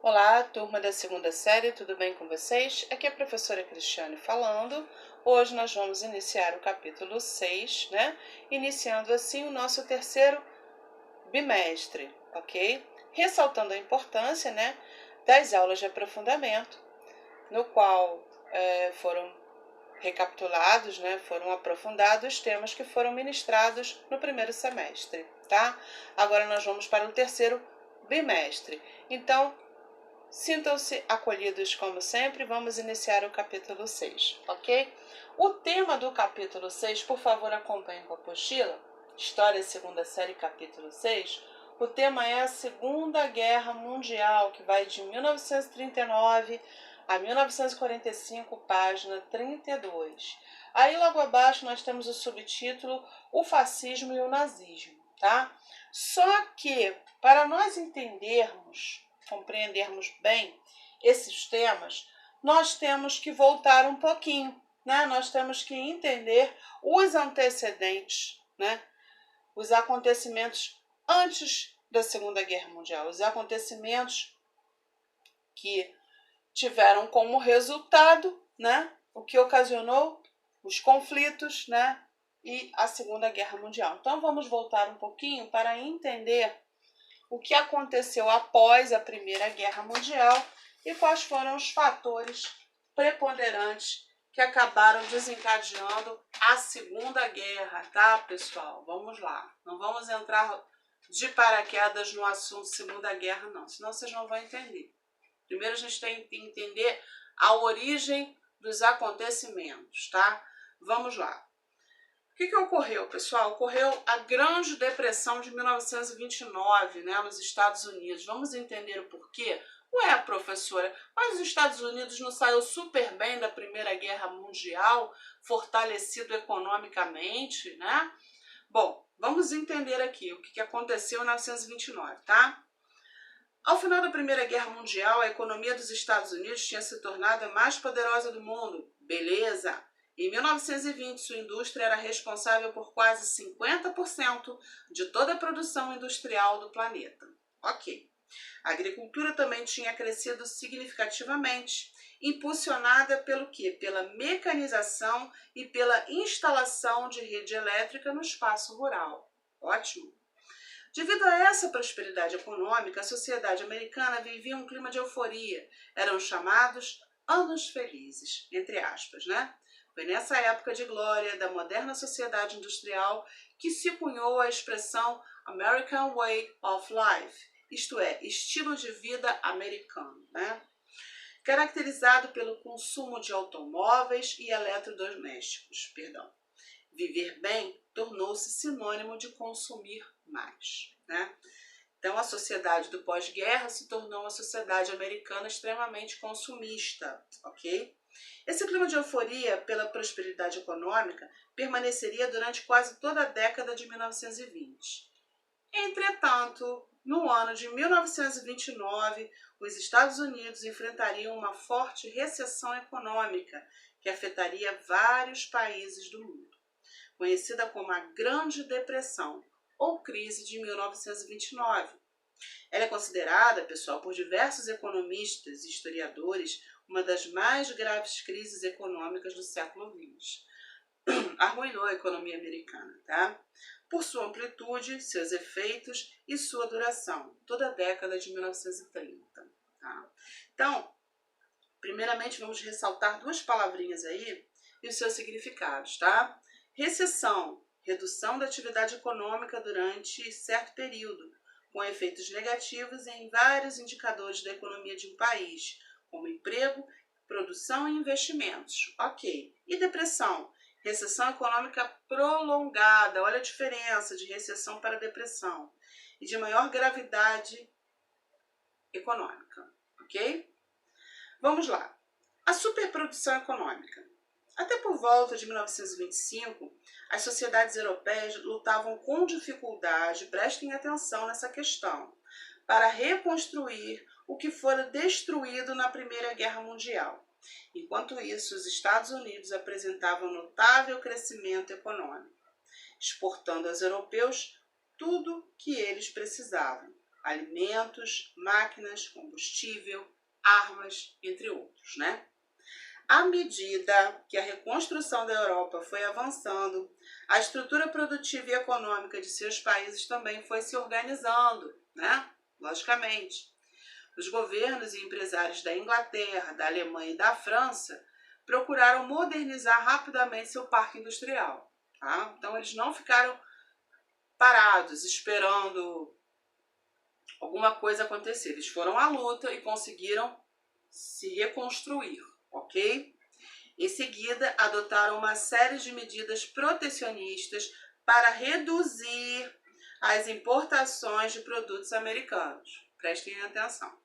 Olá, turma da segunda série, tudo bem com vocês? Aqui é a professora Cristiane falando. Hoje nós vamos iniciar o capítulo 6, né? Iniciando assim o nosso terceiro bimestre, ok? Ressaltando a importância, né, das aulas de aprofundamento, no qual foram recapitulados, né, foram aprofundados os temas que foram ministrados no primeiro semestre, tá? Agora nós vamos para o terceiro bimestre. Então, sintam-se acolhidos como sempre, vamos iniciar o capítulo 6, ok? O tema do capítulo 6, por favor acompanhem com a apostila, História segunda série, capítulo 6. O tema é a Segunda Guerra Mundial, que vai de 1939 a 1945, página 32. Aí logo abaixo nós temos o subtítulo O Fascismo e o Nazismo, tá? Só que, para nós compreendermos bem esses temas, nós temos que voltar um pouquinho, né? Nós temos que entender os antecedentes, né? Os acontecimentos antes da Segunda Guerra Mundial, os acontecimentos que tiveram como resultado, né, o que ocasionou os conflitos, né, e a Segunda Guerra Mundial. Então vamos voltar um pouquinho para entender o que aconteceu após a Primeira Guerra Mundial e quais foram os fatores preponderantes que acabaram desencadeando a Segunda Guerra, tá, pessoal? Vamos lá. Não vamos entrar de paraquedas no assunto Segunda Guerra, não, senão vocês não vão entender. Primeiro a gente tem que entender a origem dos acontecimentos, tá? Vamos lá. O que ocorreu, pessoal? Ocorreu a Grande Depressão de 1929, né, nos Estados Unidos. Vamos entender o porquê? Ué, professora, mas os Estados Unidos não saiu super bem da Primeira Guerra Mundial, fortalecido economicamente, né? Bom, vamos entender aqui o que aconteceu em 1929, tá? Ao final da Primeira Guerra Mundial, a economia dos Estados Unidos tinha se tornado a mais poderosa do mundo. Beleza! Em 1920, sua indústria era responsável por quase 50% de toda a produção industrial do planeta. Ok. A agricultura também tinha crescido significativamente, impulsionada pelo quê? Pela mecanização e pela instalação de rede elétrica no espaço rural. Ótimo! Devido a essa prosperidade econômica, a sociedade americana vivia um clima de euforia. Eram chamados anos felizes, entre aspas, né? Foi nessa época de glória da moderna sociedade industrial que se cunhou a expressão American Way of Life, isto é, estilo de vida americano, né? Caracterizado pelo consumo de automóveis e eletrodomésticos, Viver bem tornou-se sinônimo de consumir mais, né? Então, a sociedade do pós-guerra se tornou uma sociedade americana extremamente consumista, ok? Esse clima de euforia pela prosperidade econômica permaneceria durante quase toda a década de 1920. Entretanto, no ano de 1929, os Estados Unidos enfrentariam uma forte recessão econômica que afetaria vários países do mundo, conhecida como a Grande Depressão ou Crise de 1929. Ela é considerada, pessoal, por diversos economistas e historiadores uma das mais graves crises econômicas do século XX. Arruinou a economia americana, tá? Por sua amplitude, seus efeitos e sua duração, toda a década de 1930. Tá? Então, primeiramente vamos ressaltar duas palavrinhas aí e os seus significados, tá? Recessão, redução da atividade econômica durante certo período, com efeitos negativos em vários indicadores da economia de um país, como emprego, produção e investimentos. Ok. E depressão? Recessão econômica prolongada. Olha a diferença de recessão para depressão. E de maior gravidade econômica. Ok? Vamos lá. A superprodução econômica. Até por volta de 1925, as sociedades europeias lutavam com dificuldade, prestem atenção nessa questão, para reconstruir o que fora destruído na Primeira Guerra Mundial. Enquanto isso, os Estados Unidos apresentavam notável crescimento econômico, exportando aos europeus tudo que eles precisavam: alimentos, máquinas, combustível, armas, entre outros, né? À medida que a reconstrução da Europa foi avançando, a estrutura produtiva e econômica de seus países também foi se organizando, né? Logicamente. Os governos e empresários da Inglaterra, da Alemanha e da França procuraram modernizar rapidamente seu parque industrial. Tá? Então, eles não ficaram parados esperando alguma coisa acontecer. Eles foram à luta e conseguiram se reconstruir, ok? Em seguida, adotaram uma série de medidas protecionistas para reduzir as importações de produtos americanos. Prestem atenção.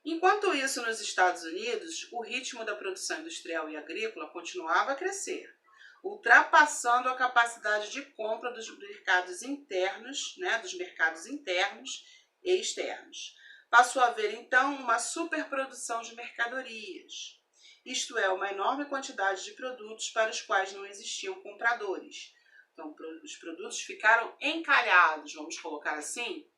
Enquanto isso, nos Estados Unidos, o ritmo da produção industrial e agrícola continuava a crescer, ultrapassando a capacidade de compra dos mercados internos, e externos. Passou a haver, então, uma superprodução de mercadorias, isto é, uma enorme quantidade de produtos para os quais não existiam compradores. Então, os produtos ficaram encalhados, vamos colocar assim.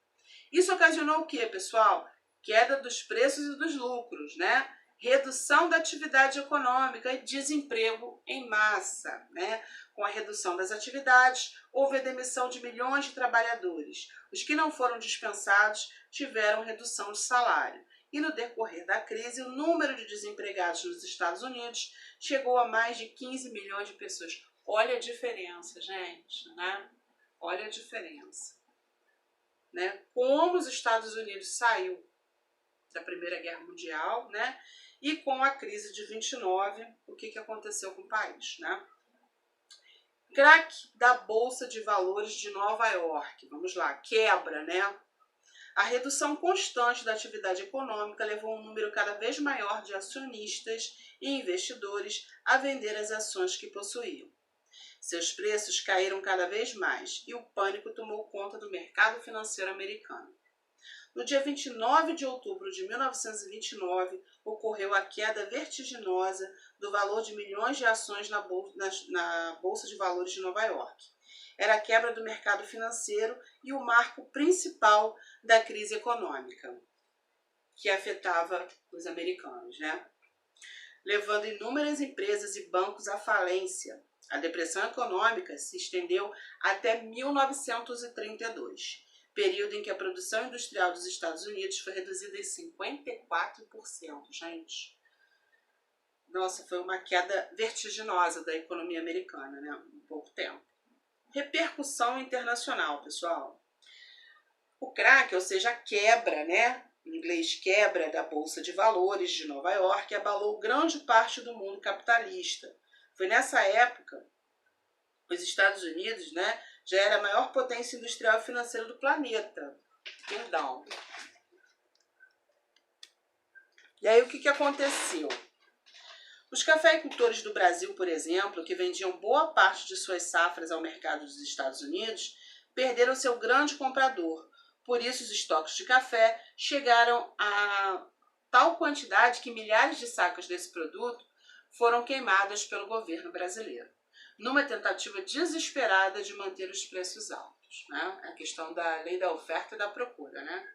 Isso ocasionou o quê, pessoal? Queda dos preços e dos lucros, né? Redução da atividade econômica e desemprego em massa, né? Com a redução das atividades, houve a demissão de milhões de trabalhadores. Os que não foram dispensados tiveram redução de salário. E no decorrer da crise, o número de desempregados nos Estados Unidos chegou a mais de 15 milhões de pessoas. Olha a diferença, gente, né? Olha a diferença. Né? Como os Estados Unidos saiu da Primeira Guerra Mundial, né? E com a crise de 29, o que aconteceu com o país, né? Crack da Bolsa de Valores de Nova York, vamos lá, quebra, né? A redução constante da atividade econômica levou um número cada vez maior de acionistas e investidores a vender as ações que possuíam. Seus preços caíram cada vez mais e o pânico tomou conta do mercado financeiro americano. No dia 29 de outubro de 1929, ocorreu a queda vertiginosa do valor de milhões de ações na Bolsa de Valores de Nova York. Era a quebra do mercado financeiro e o marco principal da crise econômica que afetava os americanos, né? Levando inúmeras empresas e bancos à falência. A depressão econômica se estendeu até 1932, período em que a produção industrial dos Estados Unidos foi reduzida em 54%, gente. Nossa, foi uma queda vertiginosa da economia americana, né? Em pouco tempo. Repercussão internacional, pessoal. O crack, ou seja, a quebra, né? Em inglês, quebra da Bolsa de Valores de Nova York, abalou grande parte do mundo capitalista. Foi nessa época, os Estados Unidos, né, já era a maior potência industrial e financeira do planeta. Perdão. E aí, o que aconteceu? Os cafeicultores do Brasil, por exemplo, que vendiam boa parte de suas safras ao mercado dos Estados Unidos, perderam seu grande comprador. Por isso, os estoques de café chegaram a tal quantidade que milhares de sacas desse produto foram queimadas pelo governo brasileiro, numa tentativa desesperada de manter os preços altos, né? A questão da lei da oferta e da procura, né?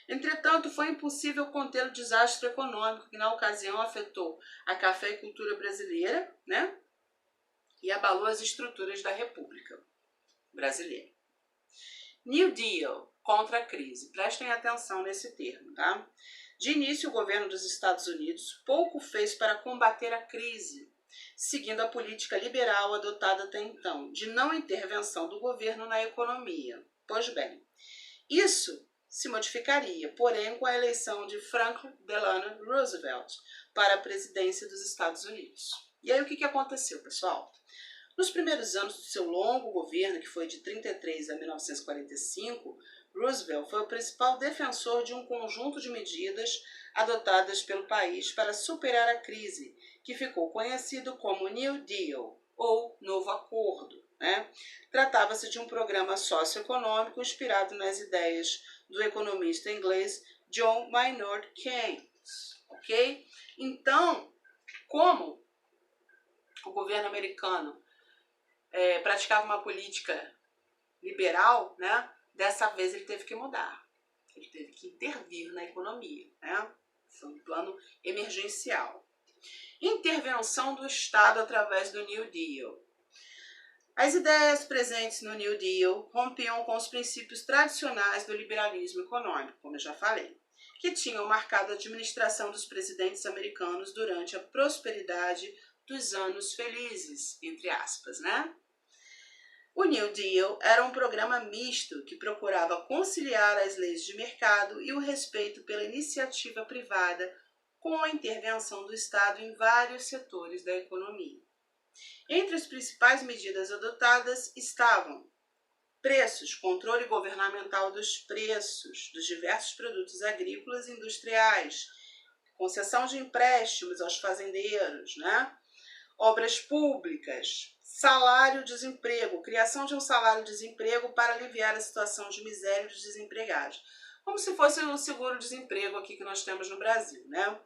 Entretanto, foi impossível conter o desastre econômico que, na ocasião, afetou a cafeicultura brasileira, né? E abalou as estruturas da República Brasileira. New Deal, contra a crise. Prestem atenção nesse termo, tá? De início, o governo dos Estados Unidos pouco fez para combater a crise, seguindo a política liberal adotada até então, de não intervenção do governo na economia. Pois bem, isso se modificaria, porém, com a eleição de Franklin Delano Roosevelt para a presidência dos Estados Unidos. E aí o que aconteceu, pessoal? Nos primeiros anos do seu longo governo, que foi de 1933 a 1945, Roosevelt foi o principal defensor de um conjunto de medidas adotadas pelo país para superar a crise, que ficou conhecido como New Deal, ou Novo Acordo, né? Tratava-se de um programa socioeconômico inspirado nas ideias do economista inglês John Maynard Keynes, ok? Então, como o governo americano praticava uma política liberal, né? Dessa vez ele teve que mudar. Ele teve que intervir na economia, né? Foi um plano emergencial. Intervenção do Estado através do New Deal. As ideias presentes no New Deal rompiam com os princípios tradicionais do liberalismo econômico, como eu já falei, que tinham marcado a administração dos presidentes americanos durante a prosperidade dos anos felizes, entre aspas, né? O New Deal era um programa misto que procurava conciliar as leis de mercado e o respeito pela iniciativa privada com a intervenção do Estado em vários setores da economia. Entre as principais medidas adotadas estavam preços, controle governamental dos preços dos diversos produtos agrícolas e industriais, concessão de empréstimos aos fazendeiros, né? Obras públicas, salário-desemprego, criação de um salário-desemprego para aliviar a situação de miséria dos desempregados. Como se fosse o seguro-desemprego aqui que nós temos no Brasil, né?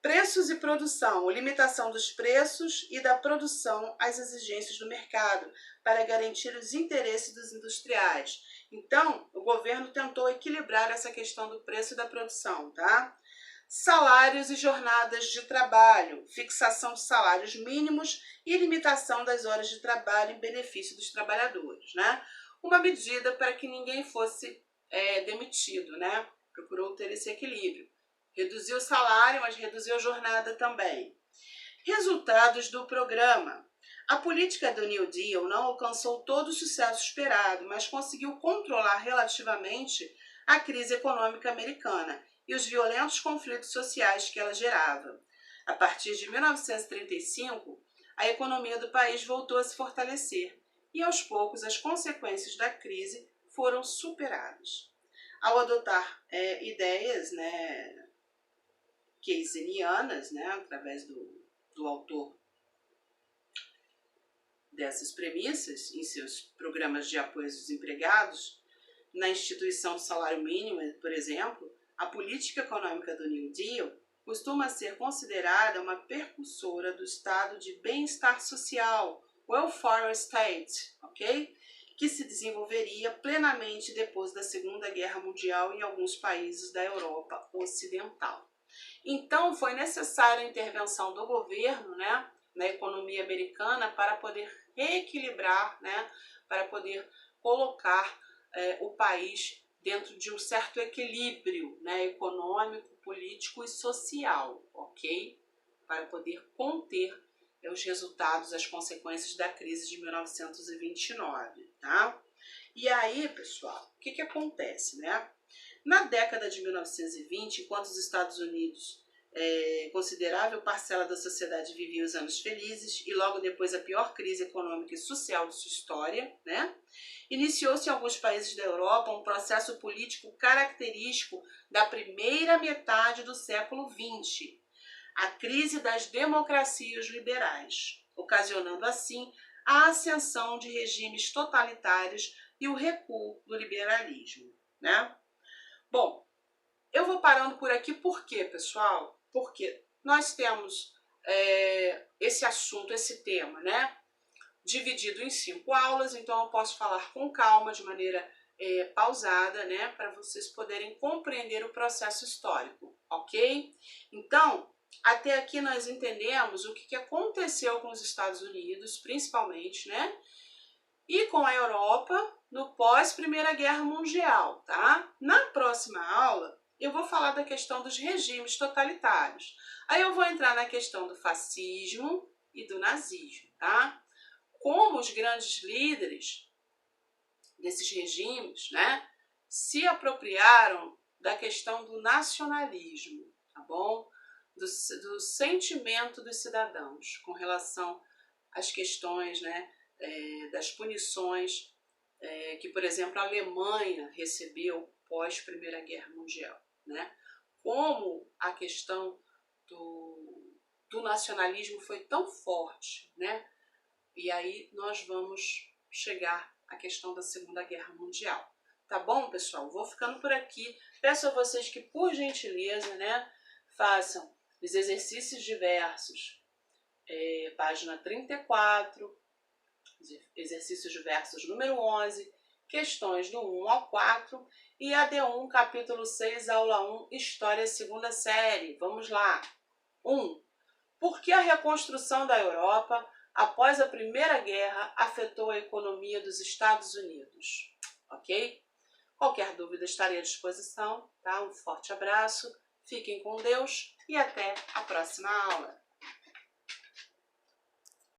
Preços e produção, limitação dos preços e da produção às exigências do mercado, para garantir os interesses dos industriais. Então, o governo tentou equilibrar essa questão do preço e da produção, tá? Salários e jornadas de trabalho, fixação de salários mínimos e limitação das horas de trabalho em benefício dos trabalhadores, né? Uma medida para que ninguém fosse demitido, né? Procurou ter esse equilíbrio. Reduziu o salário, mas reduziu a jornada também. Resultados do programa. A política do New Deal não alcançou todo o sucesso esperado, mas conseguiu controlar relativamente a crise econômica americana e os violentos conflitos sociais que ela gerava. A partir de 1935, a economia do país voltou a se fortalecer e, aos poucos, as consequências da crise foram superadas. Ao adotar ideias, keynesianas, através do autor dessas premissas em seus programas de apoio aos desempregados, na instituição do salário mínimo, por exemplo, a política econômica do New Deal costuma ser considerada uma precursora do estado de bem-estar social, welfare state, ok? Que se desenvolveria plenamente depois da Segunda Guerra Mundial em alguns países da Europa Ocidental. Então, foi necessária a intervenção do governo, na economia americana para poder reequilibrar, para poder colocar o país dentro de um certo equilíbrio, econômico, político e social, ok? Para poder conter os resultados, as consequências da crise de 1929, tá? E aí, pessoal, o que acontece, Na década de 1920, enquanto os Estados Unidos, considerável parcela da sociedade vivia os anos felizes e logo depois a pior crise econômica e social de sua história, iniciou-se em alguns países da Europa um processo político característico da primeira metade do século XX, a crise das democracias liberais, ocasionando assim a ascensão de regimes totalitários e o recuo do liberalismo, Bom, eu vou parando por aqui, por quê, pessoal? Porque nós temos esse assunto, esse tema, dividido em 5 aulas, então eu posso falar com calma, de maneira pausada, para vocês poderem compreender o processo histórico, ok? Então, até aqui nós entendemos o que aconteceu com os Estados Unidos, principalmente, e com a Europa no pós-Primeira Guerra Mundial, tá? Na próxima aula, eu vou falar da questão dos regimes totalitários. Aí eu vou entrar na questão do fascismo e do nazismo, tá? Como os grandes líderes desses regimes, se apropriaram da questão do nacionalismo, tá bom? Do sentimento dos cidadãos com relação às questões, das punições que, por exemplo, a Alemanha recebeu pós-Primeira Guerra Mundial, Como a questão do nacionalismo foi tão forte, E aí nós vamos chegar à questão da Segunda Guerra Mundial. Tá bom, pessoal? Vou ficando por aqui. Peço a vocês que, por gentileza, façam os exercícios diversos, página 34, exercícios diversos número 11, questões do 1 ao 4 e AD1, capítulo 6, aula 1, História, segunda série. Vamos lá. 1. Por que a reconstrução da Europa após a Primeira Guerra afetou a economia dos Estados Unidos? Ok? Qualquer dúvida estarei à disposição, tá? Um forte abraço, fiquem com Deus e até a próxima aula.